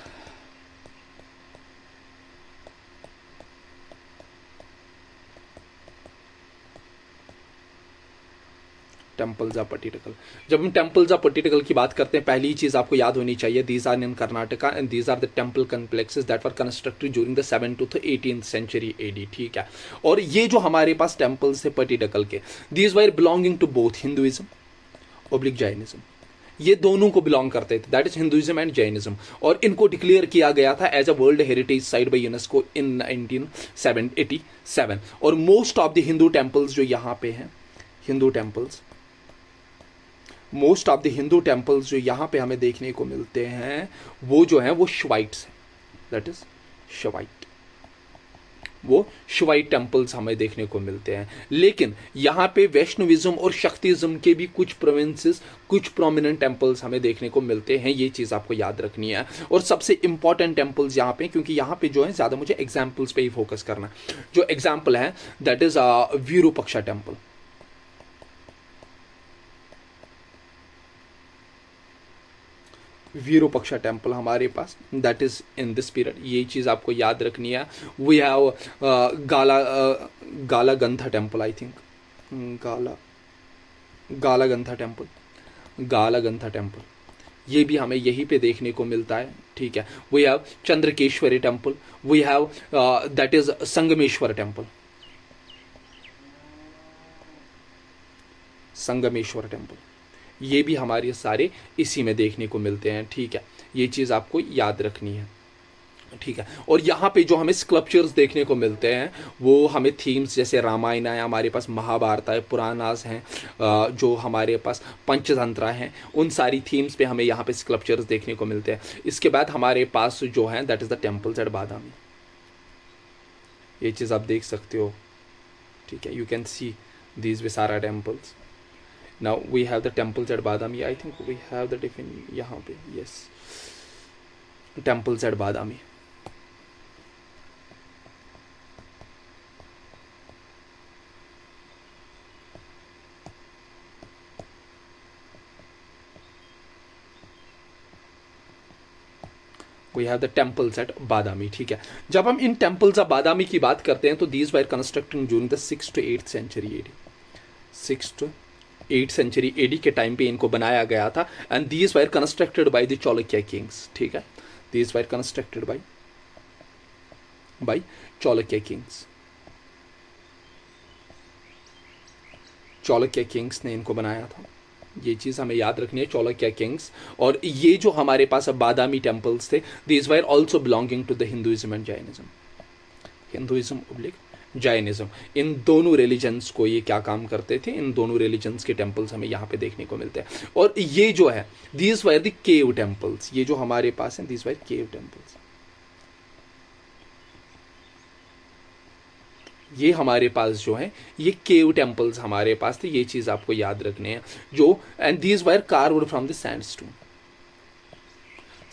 temples of Pattadakal. जब हम टेम्पल्स ऑफ पट्टिदकल की बात करते हैं, पहली चीज आपको याद होनी चाहिए, these are in Karnataka and these are the temple complexes that were constructed during the 7th to 18th century AD, ठीक है। और ये जो हमारे पास टेम्पल्स है पट्टिदकल के, these were belonging to both Hinduism oblique Jainism, ये दोनों को बिलोंग करते थे, that is Hinduism and Jainism. और इनको डिक्लेयर किया गया था as a world heritage site by UNESCO in 1987। और most of the Hindu temples जो यहाँ पे हैं, most of the Hindu temples जो यहाँ पे हमें देखने को मिलते हैं वो जो है वो शिवाइट्स हैं, दैट इज शिवाइट, वो शिवाइट टेम्पल्स हमें देखने को मिलते हैं। लेकिन यहाँ पे वैष्णविज्म और शक्तिज्म के भी कुछ प्रोविंसेस, कुछ प्रोमिनेंट टेम्पल्स हमें देखने को मिलते हैं, ये चीज़ आपको याद रखनी है। और सबसे इंपॉर्टेंट टेम्पल्स यहाँ पे, क्योंकि यहाँ पे जो है ज़्यादा मुझे एग्जाम्पल्स पे ही फोकस करना है। जो एग्जाम्पल है that is Virupaksha temple. Virupaksha temple हमारे पास, that is in this period, ये चीज़ आपको याद रखनी है। We have Galaganatha temple, I think Galaganatha temple, ये भी हमें यहीं पे देखने को मिलता है, ठीक है। We have Chandrakeshwari temple, we have that is Sangameshwar temple, ये भी हमारे सारे इसी में देखने को मिलते हैं, ठीक है। ये चीज़ आपको याद रखनी है, ठीक है। और यहाँ पे जो हमें स्कल्पचर्स देखने को मिलते हैं वो हमें थीम्स जैसे रामायण है, हमारे पास महाभारत है, पुराणास हैं, जो हमारे पास पंचतंत्र हैं, उन सारी थीम्स पे हमें यहाँ पे स्कल्पचर्स देखने को मिलते हैं। इसके बाद हमारे पास जो है that is the temples at Badami, ये चीज़ आप देख सकते हो, ठीक है। You can see these Vesara temples. Now we have the temples at Badami. I think we have the different यहाँ पे, yes, temples at Badami. We have the temples at Badami, ठीक है। जब हम इन temples of Badami की बात करते हैं तो these were constructed during the 6th to 8th century AD, 6th to 8th century AD के टाइम पे इनको बनाया गया था। And these wire constructed by the Chalukya Kings, ठीक है। These wire constructed by Chalukya Kings, Chalukya Kings ने इनको बनाया था, ये चीज़ हमें याद रखनी है, चालुक्य किंग्स। और ये जो हमारे पास बादामी टेम्पल्स थे, these were also belonging to the Hinduism and Jainism, Hinduism oblique Jainism, इन दोनों रिलीजन्स को ये क्या काम करते थे, इन दोनों रिलीजन्स के टेम्पल्स हमें यहाँ पे देखने को मिलते हैं। और ये जो है these wire the cave temples, ये जो हमारे पास है दीज वायर केव टेम्पल्स, ये हमारे पास जो है ये केव टेम्पल्स हमारे पास थे, ये चीज़ आपको याद रखने हैं। जो and these wire carved from the sandstone,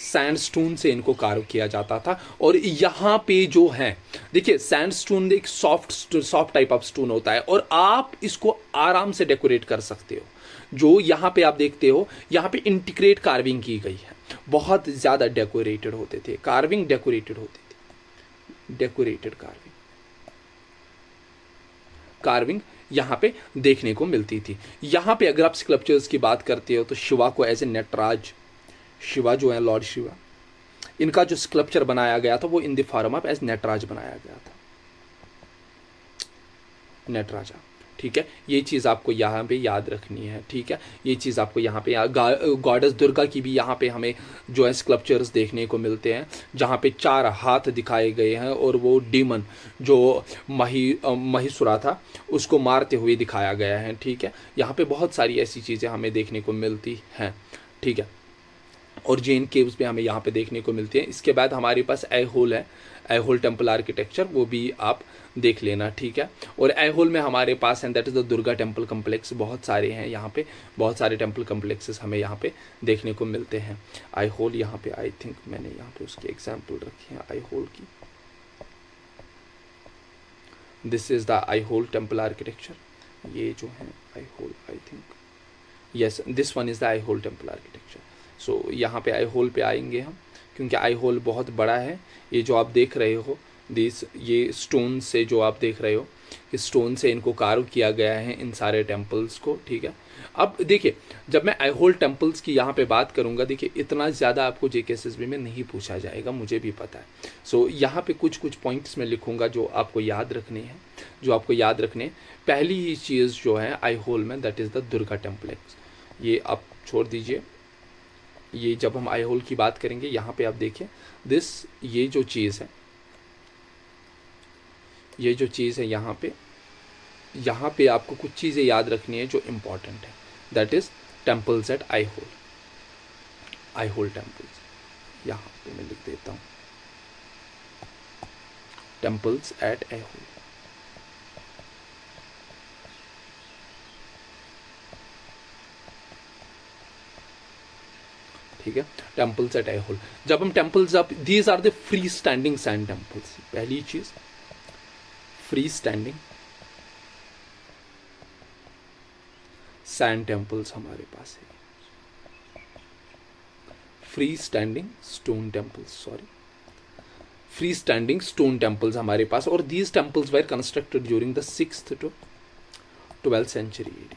sandstone से इनको कार्व किया जाता था। और यहाँ पे जो है देखिए, सैंडस्टोन एक सॉफ्ट टाइप ऑफ स्टोन होता है और आप इसको आराम से डेकोरेट कर सकते हो। जो यहाँ पे आप देखते हो, यहाँ पे इंटीग्रेट कार्विंग की गई है, बहुत ज़्यादा डेकोरेटेड होते थे, कार्विंग डेकोरेटेड होती थी, डेकोरेटेड कार्विंग यहाँ पे देखने को मिलती थी। यहाँ पे अगर आप स्कल्पचर्स की बात करते हो तो शिवा को एज ए नटराज, शिवा जो है लॉर्ड शिवा, इनका जो स्कल्पचर बनाया गया था वो in the form of as Nataraja बनाया गया था, नटराजा, ठीक है। ये चीज़ आपको यहाँ पे याद रखनी है, ठीक है। ये चीज़ आपको यहाँ पे गॉडेस दुर्गा की भी यहाँ पे हमें जो है स्कल्पचर्स देखने को मिलते हैं, जहाँ पे 4 हाथ दिखाए गए हैं और वो डीमन जो महिषुरा था उसको मारते हुए दिखाया गया है, ठीक है। यहाँ पे बहुत सारी ऐसी चीज़ें हमें देखने को मिलती हैं, ठीक है। और जैन केव्स पे हमें यहाँ पे देखने को मिलती है। इसके बाद हमारे पास ऐहोल है, ऐहोल टेम्पल आर्किटेक्चर, वो भी आप देख लेना, ठीक है। और ऐहोल में हमारे पास है that is the Durga temple complex, बहुत सारे हैं यहाँ पे, बहुत सारे टेम्पल कम्प्लेक्सेस हमें यहाँ पे देखने को मिलते हैं। ऐहोल यहाँ पे आई थिंक मैंने यहाँ पे उसकी एग्जाम्पल रखी है ऐहोल की, this is the Aihole temple architecture, ये जो है Aihole, I think yes this one is the Aihole temple architecture. So यहाँ पे ऐहोल पे आएंगे हम, क्योंकि ऐहोल बहुत बड़ा है। ये जो आप देख रहे हो दिस, ये स्टोन से जो आप देख रहे हो, इस स्टोन से इनको कार्व किया गया है इन सारे टेम्पल्स को, ठीक है। अब देखिए, जब मैं ऐहोल टेम्पल्स की यहाँ पे बात करूँगा, देखिए इतना ज़्यादा आपको जेकेएसएसबी में नहीं पूछा जाएगा, मुझे भी पता है। सो यहाँ पे कुछ पॉइंट्स मैं लिखूँगा जो आपको याद रखने हैं, जो आपको याद रखने। पहली ही चीज़ जो है ऐहोल में दैट इज़ द दुर्गा टेम्पलेक्स, ये आप छोड़ दीजिए, ये जब हम आई होल की बात करेंगे, यहाँ पे आप देखिए दिस, ये जो चीज़ है, ये जो चीज़ है यहाँ पे आपको कुछ चीज़ें याद रखनी है जो इम्पॉर्टेंट है, that is temples at Aihole temples. यहाँ पे मैं लिख देता हूँ टेम्पल्स एट आई होल। ठीक है, टेम्पल्स एट आई होल। जब हम टेम्पल्स, अब these are the free standing sand temples. पहली चीज फ्री स्टैंडिंग सैंड टेम्पल्स हमारे पास है, free standing stone temples, sorry, free standing stone temples हमारे पास। और these temples were constructed during the 6th to 12th century AD,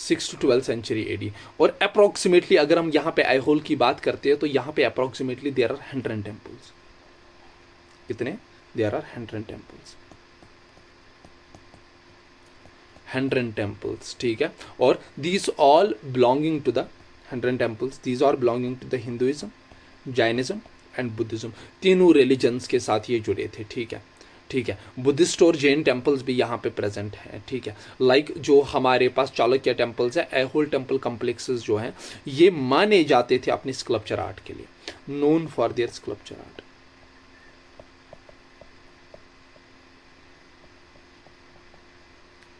6 to 12th century AD। और approximately अगर हम यहाँ पे आई होल की बात करते हैं तो यहाँ पे अप्रोक्सीमेटली देयर आर 100 टेम्पल्स। कितने? There are 100 temples, 100 temples. ठीक है, और these all belonging to the 100 temples, these are belonging to the Hinduism, Jainism and Buddhism. तीनों रिलीजन्स के साथ ये जुड़े थे। ठीक है, ठीक है, बुद्धिस्ट और जैन टेम्पल्स भी यहाँ पे प्रेजेंट हैं। ठीक है, लाइक जो हमारे पास चालुक्य टेम्पल्स है, ऐहोल टेम्पल कॉम्प्लेक्सेस जो हैं, ये माने जाते थे अपनी स्कल्पचर आर्ट के लिए, known for their sculpture art.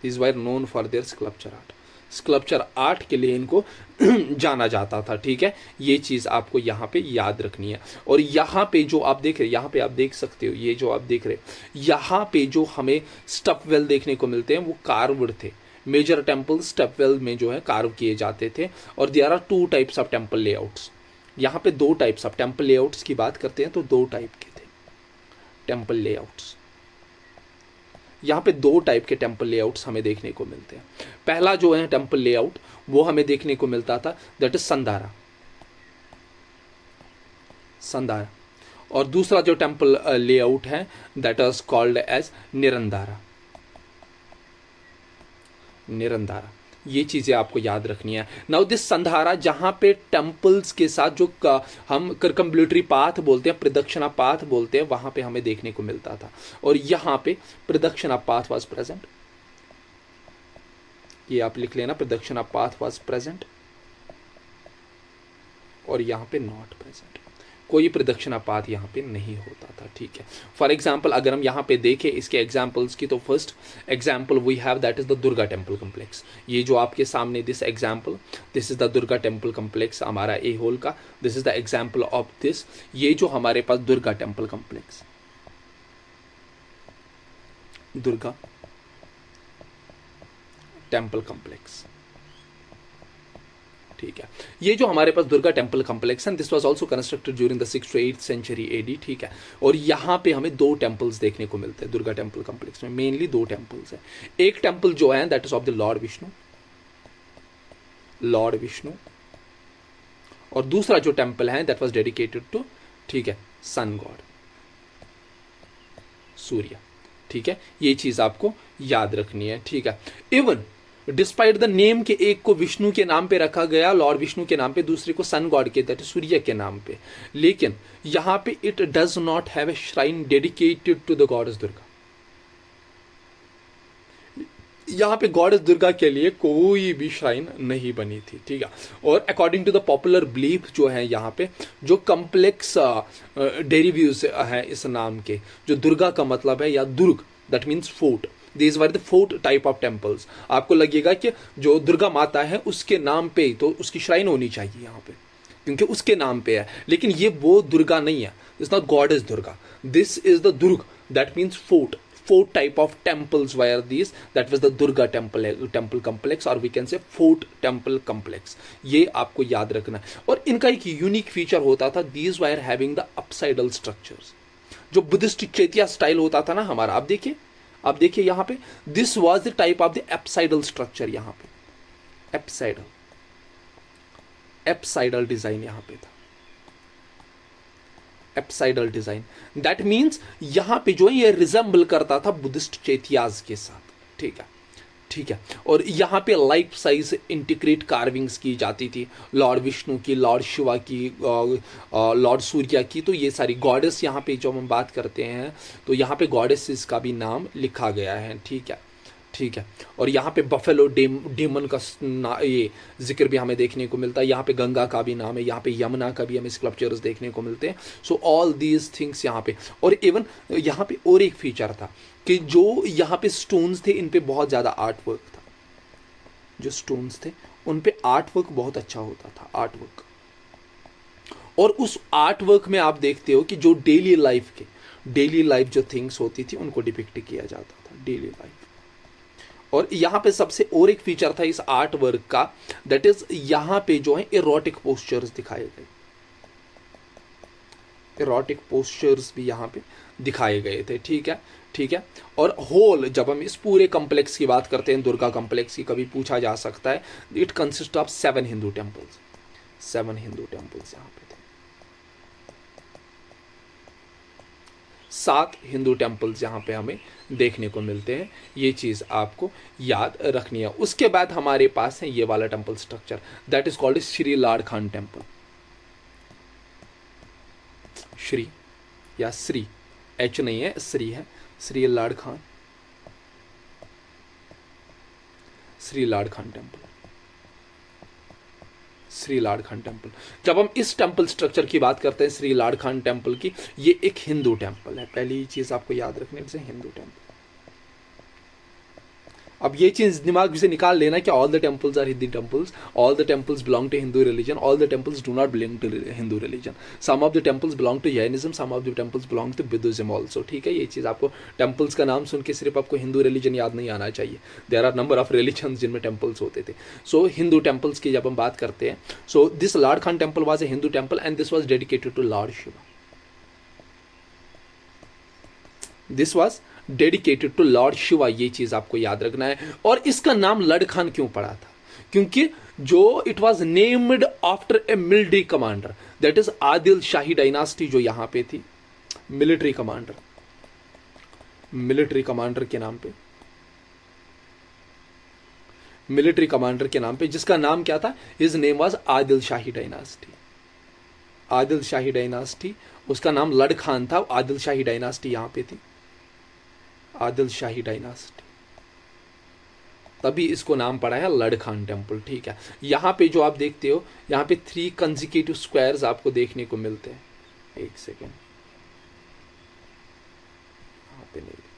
These were known for their sculpture art, sculpture art के लिए इनको जाना जाता था। ठीक है, ये चीज आपको यहाँ पे याद रखनी है। और यहाँ पे जो आप देख रहे, यहाँ पे आप देख सकते हो, ये जो आप देख रहे, यहाँ पे जो हमें स्टपवेल देखने को मिलते हैं वो कार्व्ड थे। मेजर टेम्पल स्टपवेल में जो है कार्व किए जाते थे। और there are 2 types of temple layouts. यहाँ पे 2 टाइप्स ऑफ टेम्पल लेआउट्स की बात करते हैं तो 2 टाइप के थे टेम्पल लेआउट्स। यहाँ पे 2 टाइप के टेम्पल लेआउट्स हमें देखने को मिलते हैं। पहला जो है टेम्पल लेआउट वो हमें देखने को मिलता था, दैट इज संधारा। और दूसरा जो टेम्पल लेआउट है दैट इज कॉल्ड एज निरंधारा। ये चीजें आपको याद रखनी है। नाउ दिस संधारा, जहां पे टेम्पल्स के साथ जो हम करकम्बुलेटरी पाथ बोलते हैं, प्रदक्षिणा पाथ बोलते हैं, वहां पे हमें देखने को मिलता था। और यहां पे प्रदक्षिणा पाथ वाज प्रेजेंट। ये आप लिख लेना, प्रदक्षिणा पाथ वाज प्रेजेंट, और यहां पे नॉट प्रेजेंट। कोई प्रदक्षिणा पाथ यहाँ पे नहीं होता था। ठीक है, फॉर एग्जाम्पल अगर हम यहाँ पे देखें इसके एग्जाम्पल्स की, तो first example we have that is the Durga temple complex. ये जो आपके सामने this example, this is the Durga temple complex हमारा ऐहोल का। This is the example of this, ये जो हमारे पास Durga temple complex, Durga temple complex. ठीक है, ये जो हमारे पास दुर्गा टेम्पल कॉम्प्लेक्स है, this was also constructed during the 6th to 8th century AD। ठीक है, और यहाँ पे हमें 2 टेम्पल्स देखने को मिलते हैं दुर्गा टेम्पल कॉम्प्लेक्स में। मेनली 2 टेम्पल्स है। एक टेम्पल जो है that is of the Lord Vishnu, और दूसरा जो टेम्पल है दैट वाज डेडिकेटेड टू, ठीक है, सन गॉड, सूर्य। ठीक है, ये चीज आपको याद रखनी है। ठीक है, इवन डिस्पाइट द नेम के एक को विष्णु के नाम पे रखा गया, लॉर्ड विष्णु के नाम पे, दूसरे को सन गॉड के, दैट इज सूर्य के नाम पे, लेकिन यहां पे it does not have a shrine dedicated to the goddess Durga. यहां पे गॉडेस दुर्गा के लिए कोई भी श्राइन नहीं बनी थी। ठीक है, और according to the popular belief जो है यहाँ पे जो कम्प्लेक्स डेरिवेटिव्स है इस नाम के, जो दुर्गा का मतलब है या durg, that means fort. These were the 4 type of temples. आपको लगेगा कि जो दुर्गा माता है उसके नाम पे तो उसकी श्राइन होनी चाहिए यहाँ पे, क्योंकि उसके नाम पे है, लेकिन ये वो दुर्गा नहीं है। It's not god is Durga, this is the durg, that means fort. 4 type of temples were these, that was the Durga temple complex, और we can say fort temple complex. ये आपको याद रखना है। और इनका एक यूनिक फीचर होता था, these were having the apsidal structures. जो बुद्धिस्ट चैत्या स्टाइल होता था ना हमारा, आप देखिए यहाँ पे, this was the type of the apsidal structure. यहाँ पे एप्साइडल डिजाइन यहाँ पे था, एप्साइडल डिजाइन। दैट मीन्स यहाँ पे जो है ये रिजेंबल करता था बुद्धिस्ट चैत्याज के साथ। ठीक है, ठीक है। और यहाँ पे लाइफ साइज इंटीग्रेट कार्विंग्स की जाती थी, लॉर्ड विष्णु की, लॉर्ड शिवा की, लॉर्ड सूर्या की। तो ये सारी गॉडेस यहाँ पे जो हम बात करते हैं तो यहाँ पे गॉडेसेस का भी नाम लिखा गया है, ठीक है, ठीक है। और यहाँ पे बफेलो डेमन का ये जिक्र भी हमें देखने को मिलता है। यहाँ पे गंगा का भी नाम है, यहाँ पे यमुना का भी हमें स्कल्पचर्स देखने को मिलते हैं। सो ऑल दीज थिंग्स यहाँ पे। और इवन यहाँ पे और एक फीचर था कि जो यहाँ पे स्टोन्स थे इन पे बहुत ज़्यादा आर्ट वर्क था। जो स्टोन्स थे उन पे आर्ट वर्क बहुत अच्छा होता था, आर्ट वर्क। और उस आर्ट वर्क में आप देखते हो कि जो डेली लाइफ जो थिंग्स होती थी उनको डिपिक्ट किया जाता था, डेली लाइफ। और यहाँ पे सबसे और एक फीचर था इस आर्ट वर्क का, दैट इज यहाँ पे जो है इरोटिक पोस्चर्स दिखाए गए, इरोटिक पोस्चर्स भी यहाँ पे दिखाए गए थे, ठीक है, ठीक है। और होल, जब हम इस पूरे कॉम्प्लेक्स की बात करते हैं, दुर्गा कॉम्प्लेक्स की, कभी पूछा जा सकता है, it consist of 7 Hindu temples, 7 Hindu temples यहाँ पे थे, 7 हिंदू टेम्पल्स यहाँ पे हमें देखने को मिलते हैं। ये चीज आपको याद रखनी है। उसके बाद हमारे पास है ये वाला temple structure, that is called Shri Lad Khan temple. Shri या श्री, एच नहीं है, श्री है, श्री लाड खान, श्री लाड खान टेम्पल, श्री लाड खान टेम्पल। जब हम इस टेम्पल स्ट्रक्चर की बात करते हैं श्री लाड खान टेम्पल की, ये एक हिंदू टेम्पल है। पहली चीज आपको याद रखने से, हिंदू टेम्पल। अब ये चीज दिमाग से निकाल लेना कि all the temples are Hindu temples, all the temples belong to Hindu religion, all the temples do not belong to Hindu religion, some of the temples belong to Jainism, some of the temples belong to Buddhism also, ठीक है। ये चीज आपको, temples का नाम सुन के सिर्फ आपको हिंदू रिलीजन याद नहीं आना चाहिए, there are number of religion जिनमें टेम्पल्स होते थे। सो हिंदू टेम्पल्स की जब हम बात करते हैं, so this Lad Khan temple was a Hindu temple and this was dedicated to lord Shiva, this was dedicated to lord Shiva. ये चीज आपको याद रखना है। और इसका नाम लड खान क्यों पड़ा था? क्योंकि जो it was named after a military commander, that is Adil shahi dynasty जो यहां पे थी, मिलिट्री कमांडर, मिलिट्री कमांडर के नाम पे, मिलिट्री कमांडर के नाम पे, जिसका नाम क्या था? His name was Adil shahi dynasty, Adil shahi dynasty, उसका नाम लड खान था। आदिल शाही डायनास्टी यहां पे थी, आदिल शाही डायनास्टी, तभी इसको नाम पड़ा है लड खान टेम्पल, ठीक है। यहां पे जो आप देखते हो, यहां पे 3 कंसेक्यूटिव स्क्वायर्स आपको देखने को मिलते हैं। एक सेकेंड, यहां पे नहीं लिखा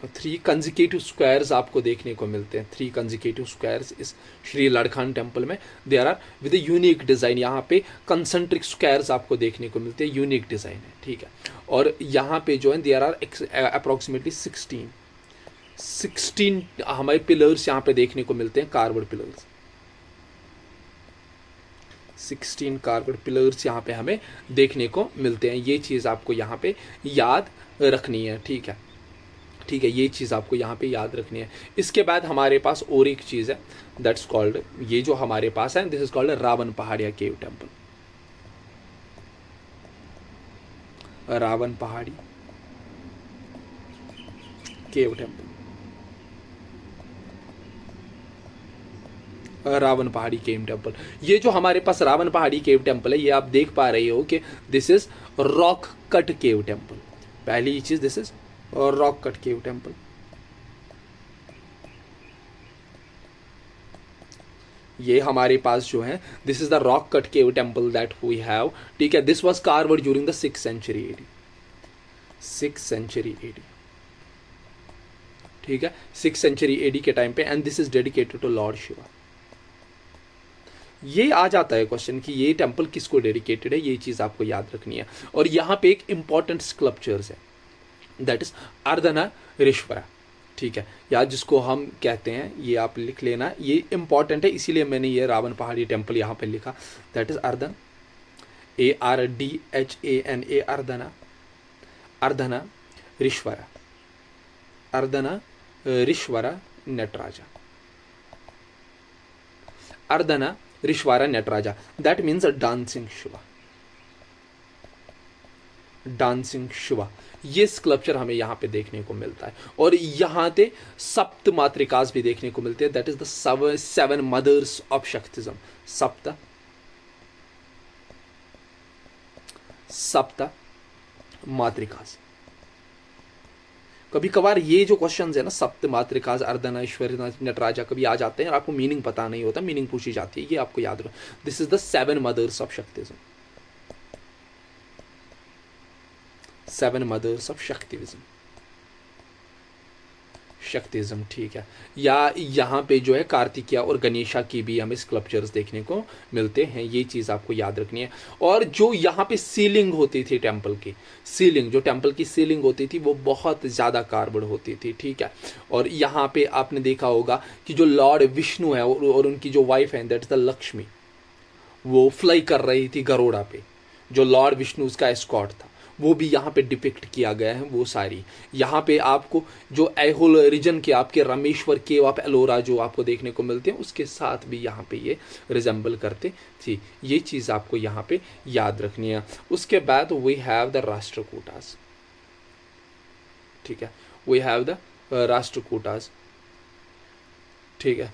है। 3 कंसेक्यूटिव स्क्वायर्स आपको देखने को मिलते हैं, 3 कंसेक्यूटिव स्क्वायर्स इस श्री लड खान टेम्पल में। There are with unique design, यहाँ पे कंसेंट्रिक स्क्वायर्स आपको देखने को मिलते हैं, यूनिक डिजाइन है, ठीक है। और यहाँ पे जो है देयर आर अप्रोक्सीमेटली 16 हमारे पिलर्स यहाँ पे देखने को मिलते हैं, कार्वर्ड पिलर्स, 16 कार्वर्ड पिलर्स यहाँ पे हमें देखने को मिलते हैं। ये चीज आपको यहाँ पे याद रखनी है, ठीक है, ठीक है। ये चीज आपको यहाँ पे याद रखनी है। इसके बाद हमारे पास और एक चीज है, दैट्स कॉल्ड, ये जो हमारे पास है, this is called Ravana Pahadiya cave temple, Ravana Pahadi cave temple, Ravana Pahadi cave temple. ये जो हमारे पास रावण पहाड़ी केव टेम्पल है, ये आप देख पा रहे हो कि this is rock cut cave temple. पहली चीज, this is rock cut cave temple. ये हमारे पास जो है, this is the rock cut cave temple that we have, ठीक है। This was carved during the 6th century AD, 6th century AD, ठीक है, 6th सेंचुरी एडी के टाइम पे। And this is dedicated to lord Shiva. ये आ जाता है क्वेश्चन कि ये टेम्पल किसको डेडिकेटेड है, ये चीज आपको याद रखनी है। और यहां पे एक इंपॉर्टेंट स्कल्पचर्स है, दैट इज अर्धनारीश्वरा, ठीक है, या जिसको हम कहते हैं, ये आप लिख लेना, ये इंपॉर्टेंट है, इसीलिए मैंने ये रावण पहाड़ी टेम्पल यहाँ पे लिखा। That is Ardhan, ARDHANA, Ardhana, Ardhanarishvara, Ardhanarishvara Nataraja, Ardhanarishvara Nataraja, that means a dancing Shiva, dancing Shiva, ये स्कल्पचर हमें यहाँ पे देखने को मिलता है। और यहाँ पे सप्त मातृकास भी देखने को मिलते हैं, that is the seven mothers of Shaktism. सप्त मातृकास। कभी कभार ये जो क्वेश्चंस है ना, सप्त मातृकास, अर्धनारीश्वरी, नटराजा, कभी आ जाते हैं और आपको मीनिंग पता नहीं होता, मीनिंग पूछी जाती है, ये आपको याद रखो। This is the seven mothers of Shaktism, seven mothers of Shaktism, Shaktism, ठीक है। या यहाँ पे जो है कार्तिकेय और गणेशा की भी हमें स्कल्पचर्स देखने को मिलते हैं, ये चीज़ आपको याद रखनी है। और जो यहाँ पे सीलिंग होती थी टेम्पल की, सीलिंग, जो टेम्पल की सीलिंग होती थी वो बहुत ज़्यादा कार्बड होती थी, ठीक है। और यहाँ पे आपने देखा होगा कि जो लॉर्ड विष्णु है और उनकी जो वाइफ है, दैट इज द लक्ष्मी, वो फ्लाई कर रही थी गरुड़ा पे, जो लॉर्ड विष्णु उसका एस्कॉर्ट था, वो भी यहाँ पे डिपिक्ट किया गया है। वो सारी यहाँ पे आपको जो ऐहोल रीजन के आपके रामेश्वर केव ऑफ एलोरा जो आपको देखने को मिलते हैं, उसके साथ भी यहाँ पे ये रिजेंबल करते थी। ये चीज़ आपको यहाँ पे याद रखनी है। उसके बाद वी हैव द राष्ट्रकूटास, ठीक है, वी हैव द राष्ट्रकूटास, ठीक है,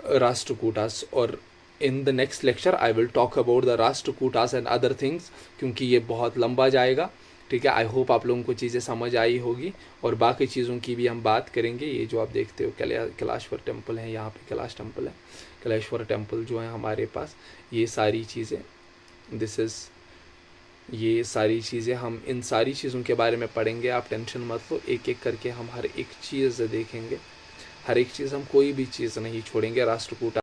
राष्ट्रकूटास। और in the next lecture I will talk about the Rashtrakutas and other things, क्योंकि ये बहुत लंबा जाएगा, ठीक है। आई होप आप लोगों को चीज़ें समझ आई होगी और बाकी चीज़ों की भी हम बात करेंगे। ये जो आप देखते हो कैलाश्वर टेम्पल है, यहाँ पे कैलाश टेम्पल है, कैलाश्वर टेम्पल जो है हमारे पास, ये सारी चीज़ें, दिस इज़, ये सारी चीज़ें, हम इन सारी चीज़ों के बारे में पढ़ेंगे, आप टेंशन मत लो, एक एक करके हम हर एक चीज़ देखेंगे, हर एक चीज़, हम कोई भी चीज़ नहीं छोड़ेंगे। राष्ट्रकूट